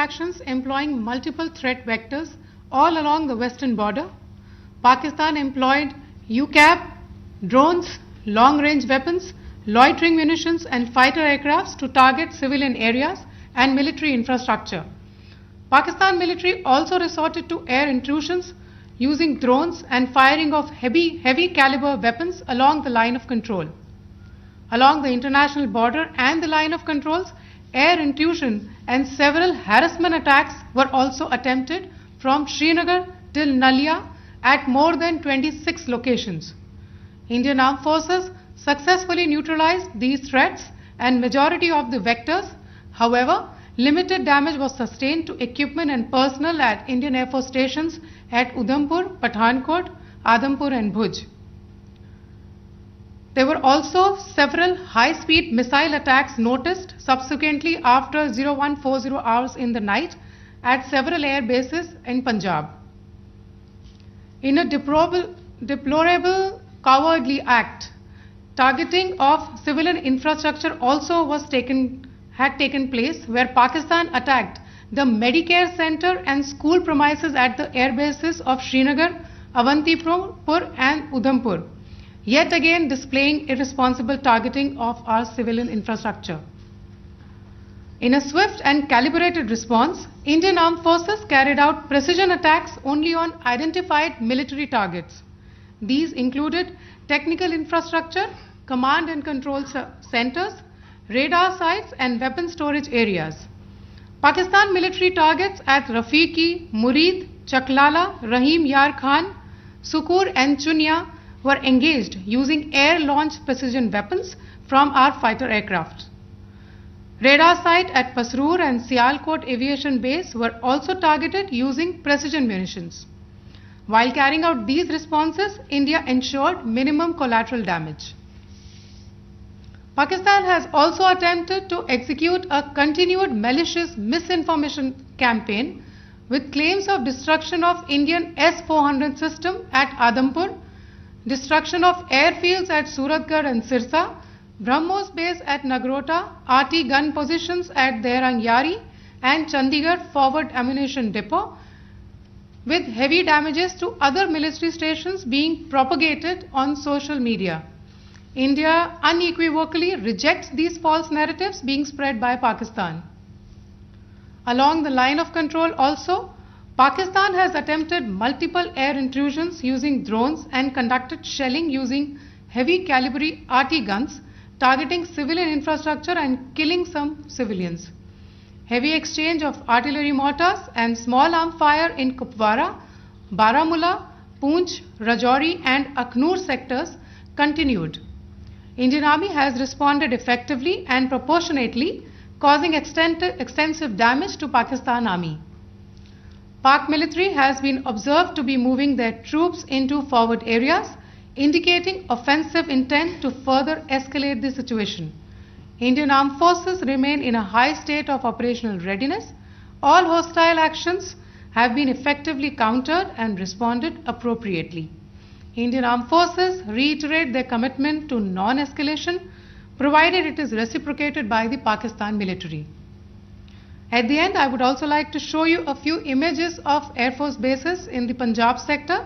actions employing multiple threat vectors all along the western border. Pakistan employed UCAV, drones, long-range weapons, loitering munitions and fighter aircrafts to target civilian areas and military infrastructure. Pakistan military also resorted to air intrusions using drones and firing of heavy caliber weapons along the line of control. Along the international border and the line of controls, air intrusion and several harassment attacks were also attempted from Srinagar till Nalia at more than 26 locations. Indian Armed Forces successfully neutralized these threats and majority of the vectors. However, limited damage was sustained to equipment and personnel at Indian Air Force stations at Udhampur, Pathankot, Adampur and Bhuj. There were also several high-speed missile attacks noticed subsequently after 0140 hours in the night at several air bases in Punjab. In a deplorable cowardly act, targeting of civilian infrastructure also had taken place, where Pakistan attacked the Medicare Center and school premises at the air bases of Srinagar, Avantipur and Udhampur, yet again displaying irresponsible targeting of our civilian infrastructure. In a swift and calibrated response, Indian Armed Forces carried out precision attacks only on identified military targets. These included technical infrastructure, command and control centers, radar sites and weapon storage areas. Pakistan military targets at Rafiqi, Murid, Chaklala, Rahim Yar Khan, Sukur and Chunya were engaged using air-launched precision weapons from our fighter aircraft. Radar site at Pasroor and Sialkot Aviation Base were also targeted using precision munitions. While carrying out these responses, India ensured minimum collateral damage. Pakistan has also attempted to execute a continued malicious misinformation campaign with claims of destruction of Indian S-400 system at Adampur, destruction of airfields at Suratgarh and Sirsa, BrahMos base at Nagrota, RT gun positions at Derang Yari and Chandigarh forward ammunition depot, with heavy damages to other military stations being propagated on social media. India unequivocally rejects these false narratives being spread by Pakistan. Along the line of control also, Pakistan has attempted multiple air intrusions using drones and conducted shelling using heavy caliber RT guns, targeting civilian infrastructure and killing some civilians. Heavy exchange of artillery mortars and small arm fire in Kupwara, Baramulla, Poonch, Rajouri and Akhnur sectors continued. Indian Army has responded effectively and proportionately, causing extensive damage to Pakistan Army. Pak military has been observed to be moving their troops into forward areas, indicating offensive intent to further escalate the situation. Indian Armed Forces remain in a high state of operational readiness. All hostile actions have been effectively countered and responded appropriately. Indian Armed Forces reiterate their commitment to non-escalation, provided it is reciprocated by the Pakistan military. At the end, I would also like to show you a few images of Air Force bases in the Punjab sector.